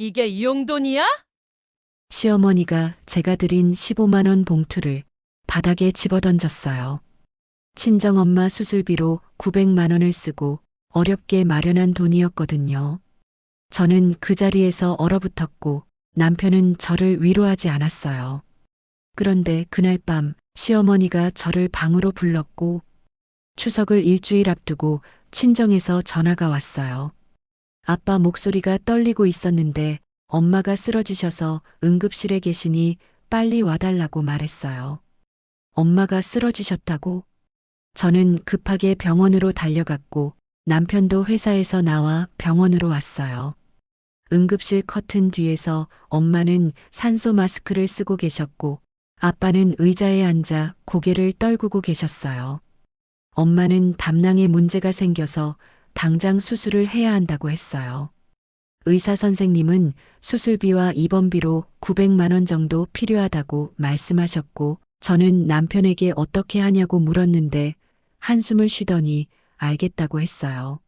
이게 이용돈이야? 시어머니가 제가 드린 15만 원 봉투를 바닥에 집어던졌어요. 친정엄마 수술비로 900만 원을 쓰고 어렵게 마련한 돈이었거든요. 저는 그 자리에서 얼어붙었고 남편은 저를 위로하지 않았어요. 그런데 그날 밤 시어머니가 저를 방으로 불렀고 추석을 일주일 앞두고 친정에서 전화가 왔어요. 아빠 목소리가 떨리고 있었는데 엄마가 쓰러지셔서 응급실에 계시니 빨리 와달라고 말했어요. 엄마가 쓰러지셨다고? 저는 급하게 병원으로 달려갔고 남편도 회사에서 나와 병원으로 왔어요. 응급실 커튼 뒤에서 엄마는 산소 마스크를 쓰고 계셨고 아빠는 의자에 앉아 고개를 떨구고 계셨어요. 엄마는 담낭에 문제가 생겨서 당장 수술을 해야 한다고 했어요. 의사 선생님은 수술비와 입원비로 900만 원 정도 필요하다고 말씀하셨고 저는 남편에게 어떻게 하냐고 물었는데 한숨을 쉬더니 알겠다고 했어요.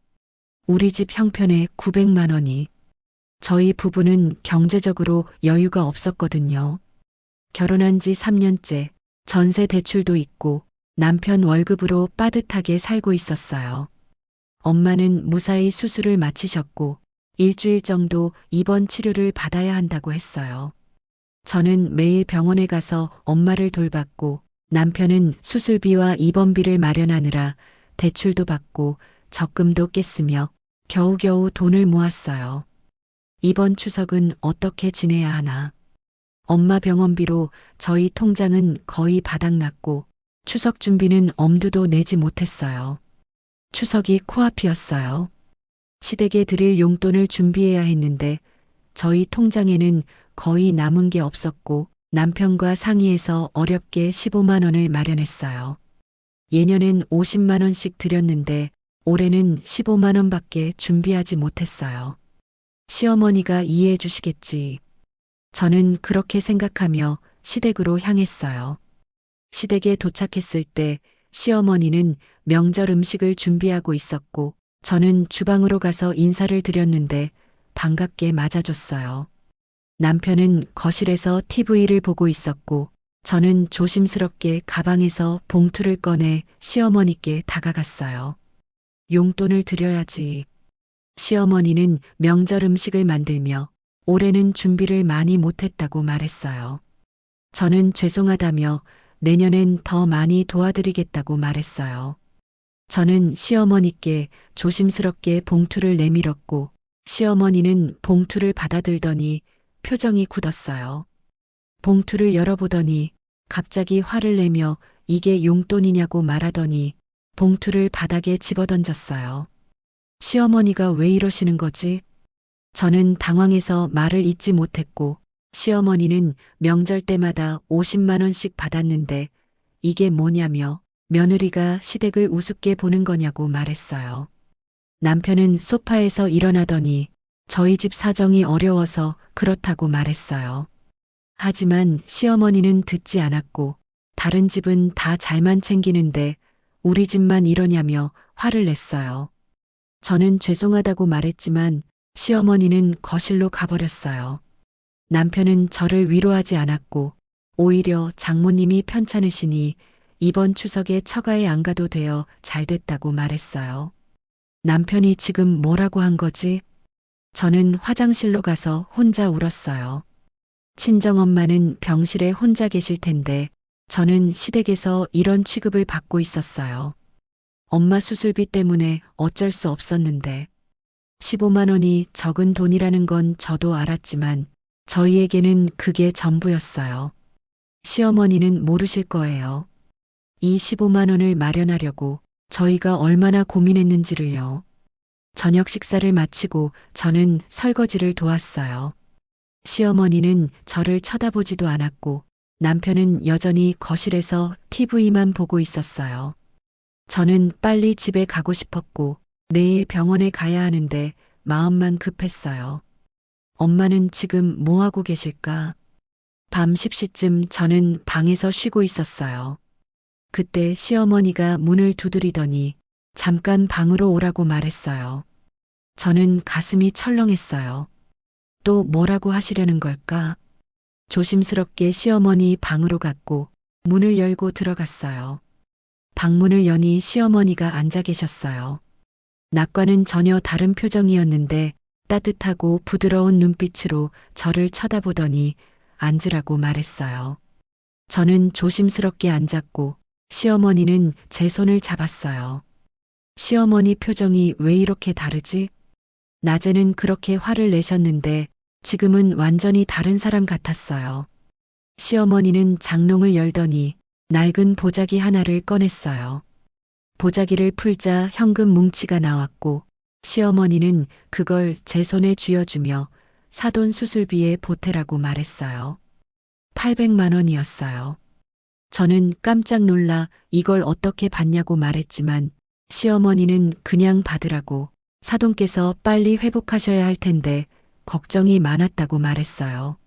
우리 집 형편에 900만 원이. 저희 부부는 경제적으로 여유가 없었거든요. 결혼한 지 3년째, 전세 대출도 있고 남편 월급으로 빠듯하게 살고 있었어요. 엄마는 무사히 수술을 마치셨고 일주일 정도 입원 치료를 받아야 한다고 했어요. 저는 매일 병원에 가서 엄마를 돌봤고 남편은 수술비와 입원비를 마련하느라 대출도 받고 적금도 깼으며 겨우겨우 돈을 모았어요. 이번 추석은 어떻게 지내야 하나. 엄마 병원비로 저희 통장은 거의 바닥났고 추석 준비는 엄두도 내지 못했어요. 추석이 코앞이었어요. 시댁에 드릴 용돈을 준비해야 했는데 저희 통장에는 거의 남은 게 없었고 남편과 상의해서 어렵게 15만 원을 마련했어요. 예년엔 50만 원씩 드렸는데 올해는 15만 원밖에 준비하지 못했어요. 시어머니가 이해해 주시겠지. 저는 그렇게 생각하며 시댁으로 향했어요. 시댁에 도착했을 때 시어머니는 명절 음식을 준비하고 있었고 저는 주방으로 가서 인사를 드렸는데 반갑게 맞아줬어요. 남편은 거실에서 TV를 보고 있었고 저는 조심스럽게 가방에서 봉투를 꺼내 시어머니께 다가갔어요. 용돈을 드려야지. 시어머니는 명절 음식을 만들며 올해는 준비를 많이 못했다고 말했어요. 저는 죄송하다며 내년엔 더 많이 도와드리겠다고 말했어요. 저는 시어머니께 조심스럽게 봉투를 내밀었고 시어머니는 봉투를 받아들더니 표정이 굳었어요. 봉투를 열어보더니 갑자기 화를 내며 이게 용돈이냐고 말하더니 봉투를 바닥에 집어던졌어요. 시어머니가 왜 이러시는 거지? 저는 당황해서 말을 잇지 못했고 시어머니는 명절 때마다 50만 원씩 받았는데 이게 뭐냐며 며느리가 시댁을 우습게 보는 거냐고 말했어요. 남편은 소파에서 일어나더니 저희 집 사정이 어려워서 그렇다고 말했어요. 하지만 시어머니는 듣지 않았고 다른 집은 다 잘만 챙기는데 우리 집만 이러냐며 화를 냈어요. 저는 죄송하다고 말했지만 시어머니는 거실로 가버렸어요. 남편은 저를 위로하지 않았고 오히려 장모님이 편찮으시니 이번 추석에 처가에 안 가도 되어 잘 됐다고 말했어요. 남편이 지금 뭐라고 한 거지? 저는 화장실로 가서 혼자 울었어요. 친정엄마는 병실에 혼자 계실 텐데 저는 시댁에서 이런 취급을 받고 있었어요. 엄마 수술비 때문에 어쩔 수 없었는데 15만 원이 적은 돈이라는 건 저도 알았지만 저희에게는 그게 전부였어요. 시어머니는 모르실 거예요. 이 15만 원을 마련하려고 저희가 얼마나 고민했는지를요. 저녁 식사를 마치고 저는 설거지를 도왔어요. 시어머니는 저를 쳐다보지도 않았고 남편은 여전히 거실에서 TV만 보고 있었어요. 저는 빨리 집에 가고 싶었고 내일 병원에 가야 하는데 마음만 급했어요. 엄마는 지금 뭐 하고 계실까? 밤 10시쯤 저는 방에서 쉬고 있었어요. 그때 시어머니가 문을 두드리더니 잠깐 방으로 오라고 말했어요. 저는 가슴이 철렁했어요. 또 뭐라고 하시려는 걸까? 조심스럽게 시어머니 방으로 갔고 문을 열고 들어갔어요. 방문을 여니 시어머니가 앉아 계셨어요. 낮과는 전혀 다른 표정이었는데 따뜻하고 부드러운 눈빛으로 저를 쳐다보더니 앉으라고 말했어요. 저는 조심스럽게 앉았고 시어머니는 제 손을 잡았어요. 시어머니 표정이 왜 이렇게 다르지? 낮에는 그렇게 화를 내셨는데 지금은 완전히 다른 사람 같았어요. 시어머니는 장롱을 열더니 낡은 보자기 하나를 꺼냈어요. 보자기를 풀자 현금 뭉치가 나왔고 시어머니는 그걸 제 손에 쥐어주며 사돈 수술비에 보태라고 말했어요. 800만 원이었어요. 저는 깜짝 놀라 이걸 어떻게 받냐고 말했지만 시어머니는 그냥 받으라고 사돈께서 빨리 회복하셔야 할 텐데 걱정이 많았다고 말했어요.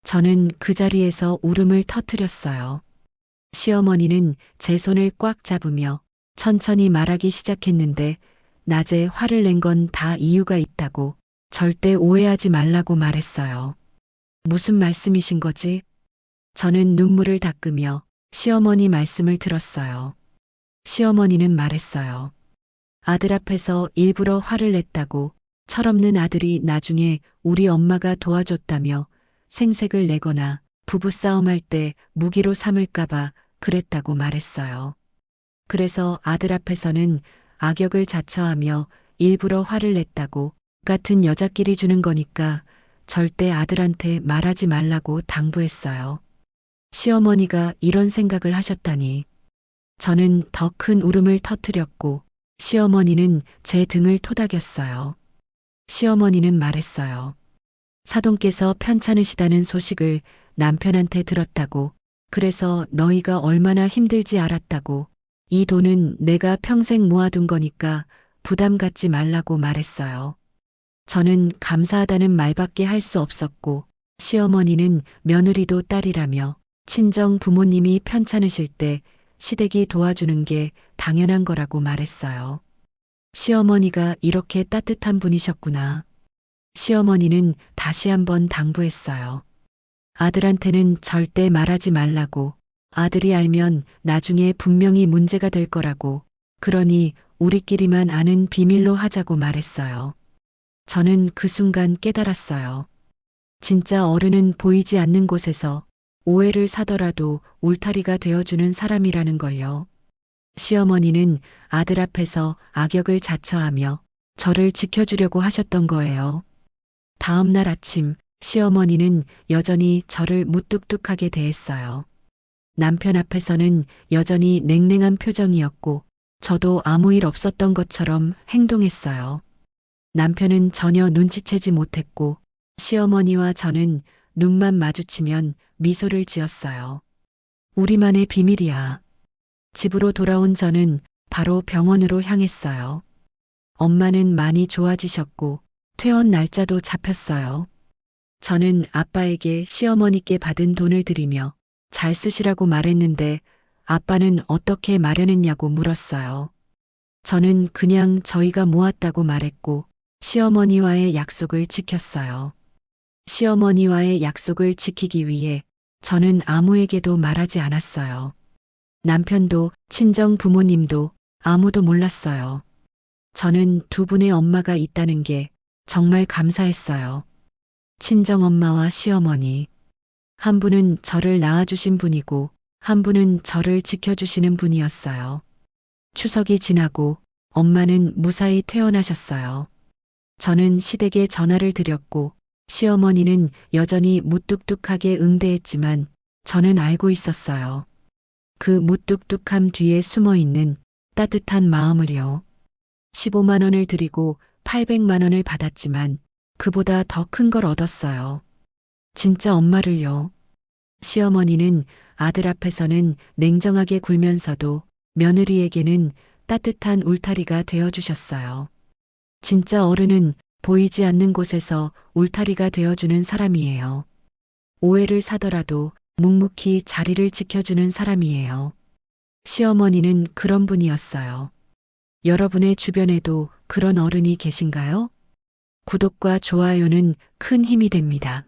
저는 그 자리에서 울음을 터뜨렸어요. 시어머니는 제 손을 꽉 잡으며 천천히 말하기 시작했는데 낮에 화를 낸 건 다 이유가 있다고 절대 오해하지 말라고 말했어요. 무슨 말씀이신 거지? 저는 눈물을 닦으며 시어머니 말씀을 들었어요. 시어머니는 말했어요. 아들 앞에서 일부러 화를 냈다고 철없는 아들이 나중에 우리 엄마가 도와줬다며 생색을 내거나 부부싸움할 때 무기로 삼을까봐 그랬다고 말했어요. 그래서 아들 앞에서는 악역을 자처하며 일부러 화를 냈다고 같은 여자끼리 주는 거니까 절대 아들한테 말하지 말라고 당부했어요. 시어머니가 이런 생각을 하셨다니. 저는 더 큰 울음을 터뜨렸고 시어머니는 제 등을 토닥였어요. 시어머니는 말했어요. 사돈께서 편찮으시다는 소식을 남편한테 들었다고, 그래서 너희가 얼마나 힘들지 알았다고, 이 돈은 내가 평생 모아둔 거니까 부담 갖지 말라고 말했어요. 저는 감사하다는 말밖에 할 수 없었고 시어머니는 며느리도 딸이라며 친정 부모님이 편찮으실 때 시댁이 도와주는 게 당연한 거라고 말했어요. 시어머니가 이렇게 따뜻한 분이셨구나. 시어머니는 다시 한번 당부했어요. 아들한테는 절대 말하지 말라고. 아들이 알면 나중에 분명히 문제가 될 거라고. 그러니 우리끼리만 아는 비밀로 하자고 말했어요. 저는 그 순간 깨달았어요. 진짜 어른은 보이지 않는 곳에서 오해를 사더라도 울타리가 되어주는 사람이라는 걸요. 시어머니는 아들 앞에서 악역을 자처하며 저를 지켜주려고 하셨던 거예요. 다음 날 아침 시어머니는 여전히 저를 무뚝뚝하게 대했어요. 남편 앞에서는 여전히 냉랭한 표정이었고 저도 아무 일 없었던 것처럼 행동했어요. 남편은 전혀 눈치채지 못했고 시어머니와 저는 눈만 마주치면 미소를 지었어요. 우리만의 비밀이야. 집으로 돌아온 저는 바로 병원으로 향했어요. 엄마는 많이 좋아지셨고 퇴원 날짜도 잡혔어요. 저는 아빠에게 시어머니께 받은 돈을 드리며 잘 쓰시라고 말했는데 아빠는 어떻게 마련했냐고 물었어요. 저는 그냥 저희가 모았다고 말했고 시어머니와의 약속을 지켰어요. 시어머니와의 약속을 지키기 위해 저는 아무에게도 말하지 않았어요. 남편도 친정 부모님도 아무도 몰랐어요. 저는 두 분의 엄마가 있다는 게 정말 감사했어요. 친정 엄마와 시어머니. 한 분은 저를 낳아주신 분이고 한 분은 저를 지켜주시는 분이었어요. 추석이 지나고 엄마는 무사히 퇴원하셨어요. 저는 시댁에 전화를 드렸고 시어머니는 여전히 무뚝뚝하게 응대했지만 저는 알고 있었어요. 그 무뚝뚝함 뒤에 숨어 있는 따뜻한 마음을요. 15만 원을 드리고 800만 원을 받았지만 그보다 더 큰 걸 얻었어요. 진짜 엄마를요. 시어머니는 아들 앞에서는 냉정하게 굴면서도 며느리에게는 따뜻한 울타리가 되어주셨어요. 진짜 어른은 보이지 않는 곳에서 울타리가 되어주는 사람이에요. 오해를 사더라도 묵묵히 자리를 지켜주는 사람이에요. 시어머니는 그런 분이었어요. 여러분의 주변에도 그런 어른이 계신가요? 구독과 좋아요는 큰 힘이 됩니다.